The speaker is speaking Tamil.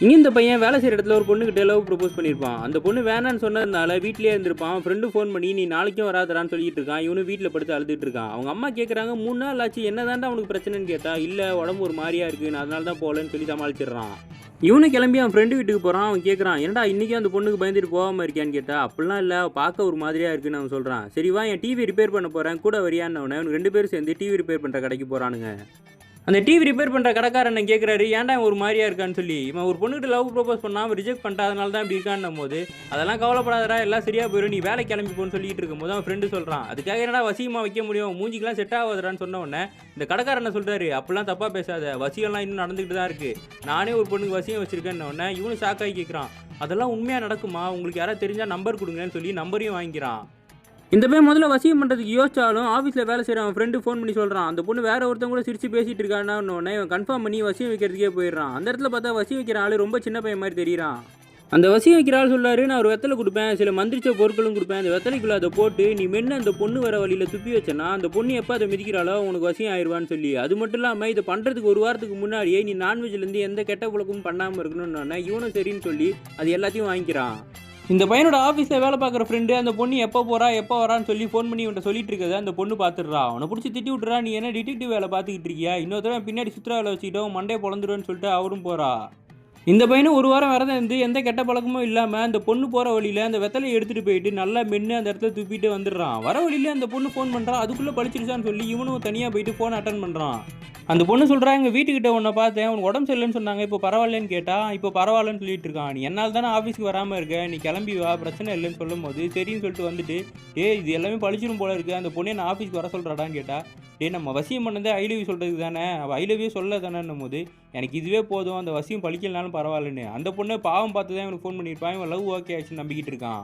இங்கே இந்த பையன் வேலை செய்கிற இடத்துல ஒரு பொண்ணுக்கிட்ட லவ் ப்ரப்போஸ் பண்ணியிருப்பான். அந்த பொண்ணு வேணான்னு சொன்னதுனால வீட்டிலேயே இருந்திருப்பான். ஃப்ரெண்டு ஃபோன் பண்ணி நீ நாளைக்கும் வராதடான்னு சொல்லிட்டு இருக்கான். இவனு வீட்டில் படுத்து அழுதுட்டு இருக்கான். அவங்க அம்மா கேட்குறாங்க 3 நாள் ஆச்சு என்ன தாண்டா அவனுக்கு பிரச்சனைன்னு கேட்டா, இல்லை உடம்பு ஒரு மாதிரியா இருக்குது நான் அதனால தான் போகலன்னு சொல்லி சமாளிச்சிடுறான். இவனு கிளம்பி அவன் ஃப்ரெண்டு வீட்டுக்கு போகிறான். அவன் கேட்குறான் என்னடா இன்றைக்கி அந்த பொண்ணுக்கு பயந்துட்டு போகாமல் இருக்கியான்னு கேட்டா, அப்படிலாம் இல்லை பார்க்க ஒரு மாதிரியாக இருக்குன்னு அவன் சொல்கிறான். சரிவா என் டிவி ரிப்பேர் பண்ண போகிறேன் கூட வரியான்னு அவனுக்கு 2 பேரும் சேர்ந்து டிவி ரிப்பேர் பண்ணுற கடைக்கு போகிறானுங்க. அந்த டிவி ரிப்பேர் பண்ணுற கடைக்காரன் கேட்குறாரு ஏன்டா ஒரு மாதிரியா இருக்கான்னு சொல்லி. இவன் ஒரு பொண்ணுகிட்ட லவ் ப்ரப்போஸ் பண்ணாமல் ரிஜெக்ட் பண்ணிட்டா அதனால தான் இப்படி இருக்கான்னும் போது, அதெல்லாம் கவலைப்படாதடா எல்லாம் சரியாக போயிடும் நீ வேலை கிளம்பி போன்னு சொல்லிட்டு இருக்கும்போது அவன் ஃப்ரெண்டு சொல்கிறான் அதுக்காக என்னடா வசியமாக வைக்க முடியும் மூஞ்சிக்கெலாம் செட் ஆகாதுடான்னு சொன்ன உடனே இந்த கடைக்காரனை சொல்கிறாரு அப்படிலாம் தப்பாக பேசாத வசியம்லாம் இன்னும் நடந்துக்கிட்டு தான் இருக்குது, நானே ஒரு பொண்ணுக்கு வசியம் வச்சிருக்கேன்னு உடனே இவனு ஷாக்காகி கேட்குறான் அதெல்லாம் உண்மையாக நடக்குமா உங்களுக்கு யாராவது தெரிஞ்சால் நம்பர் கொடுங்கன்னு சொல்லி நம்பரையும் வாங்கிக்கிறான். இந்த பையன் முதல்ல வசியம் பண்ணுறதுக்கு யோசிச்சாலும் ஆஃபீஸில் வேலை செய்கிற அவன் ஃப்ரெண்டு ஃபோன் பண்ணி சொல்கிறான் அந்த பொண்ணு வேற ஒருத்தவங்க கூட சிரிச்சு பேசிட்டு இருக்கான்னு உடனே இவன் கன்ஃபார்ம் பண்ணி வசியம் வைக்கிறதுக்கே போயிடுறான். அந்த இடத்துல பார்த்தா வசியம் வைக்கிற ஆள் ரொம்ப சின்ன பையன் மாதிரி தெரியுறான். அந்த வசியம் வைக்கிற ஆள் சொல்கிறாரு நான் ஒரு வெத்தலை கொடுப்பேன் சில மந்திரிச்ச பொருட்களும் கொடுப்பேன் அந்த வெத்தலைக்குள்ளே அதை போட்டு நீ மென்று அந்த பொண்ணு வர வழியில் துப்பி வச்சேன்னா அந்த பொண்ணு எப்போ அதை மிதிக்கிறாளோ உனக்கு வசியம் ஆயிடுவான்னு சொல்லி. அது மட்டும் இல்லாமல் இதை பண்ணுறதுக்கு ஒரு வாரத்துக்கு முன்னாடியே நீ நான்வெஜ்லேருந்து எந்த கெட்ட பழக்கமும் பண்ணாமல் இருக்கணும்னு இவனும் சரின்னு சொல்லி அது எல்லாத்தையும் வாங்கிக்கிறான். இந்த பையனோட ஆஃபீஸில் வேலை பார்க்குற ஃப்ரெண்டு அந்த பொண்ணு எப்போ போகிறா எப்போ வரான்னு சொல்லி ஃபோன் பண்ணி இவன்ட்ட சொல்லிட்டு இருக்கிறத அந்த பொண்ணு பார்த்துடுறா. அவனை பிடிச்சி திட்டி விட்டுறா நீ என்ன டிடெக்டிவ் வேலை பார்த்துக்கிட்டு இருக்கியா இன்னொருத்தர பின்னாடி சுற்றுலா வேலை வச்சுக்கிட்டோம் மண்டையை பொழந்துருவேன்னு சொல்லிட்டு அவரும் போகிறா. இந்த பையனும் ஒரு வாரம் விரதம் இருந்து எந்த கெட்ட பழக்கமும் இல்லாமல் அந்த பொண்ணு போகிற வழியில் அந்த வெத்தலையை எடுத்துகிட்டு போயிட்டு நல்லா மென்று அந்த இடத்துல தூப்பிட்டு வந்துடுறான். வர வழியில் அந்த பொண்ணு ஃபோன் பண்ணுறான் அதுக்குள்ளே பழிச்சிருச்சான்னு சொல்லி இவனும் தனியாக போயிட்டு ஃபோன் அட்டன் பண்ணுறான். அந்த பொண்ணு சொல்கிறா எங்கள் வீட்டுக்கிட்ட உன்னை பார்த்தேன் உனக்கு உடம்பு சரியில்லைன்னு சொன்னாங்க இப்போ பரவாயில்லன்னு கேட்டால் இப்போ பரவாயில்லன்னு சொல்லிட்டு இருக்கான். நீ என்னால் தானே ஆஃபீஸ்க்கு வராமல் இருக்க நீ கிளம்பி வா பிரச்சனை இல்லைன்னு சொல்லும் போது சரின்னு சொல்லிட்டு வந்துட்டு இது எல்லாமே பழிச்சிரும் போல இருக்குது அந்த பொண்ணே நான் ஆஃபீஸ்க்கு வர சொல்கிறாடான்னு கேட்டால் நம்ம வசியம் பண்ணதே ஐ லவ் யூ சொல்கிறதுக்கு தானே அவள் ஐ லவ் யூ சொல்ல தானேன்னும் போது எனக்கு இதுவே போதும் அந்த வசியம் பழிக்கலனாலும் பரவாயில்லன்னு அந்த பொண்ணை பாவம் பார்த்து தான் இவனுக்கு ஃபோன் பண்ணியிருப்பான் இவன் லவ் ஓகே ஆச்சுன்னு நம்பிக்கிட்டு இருக்கான்.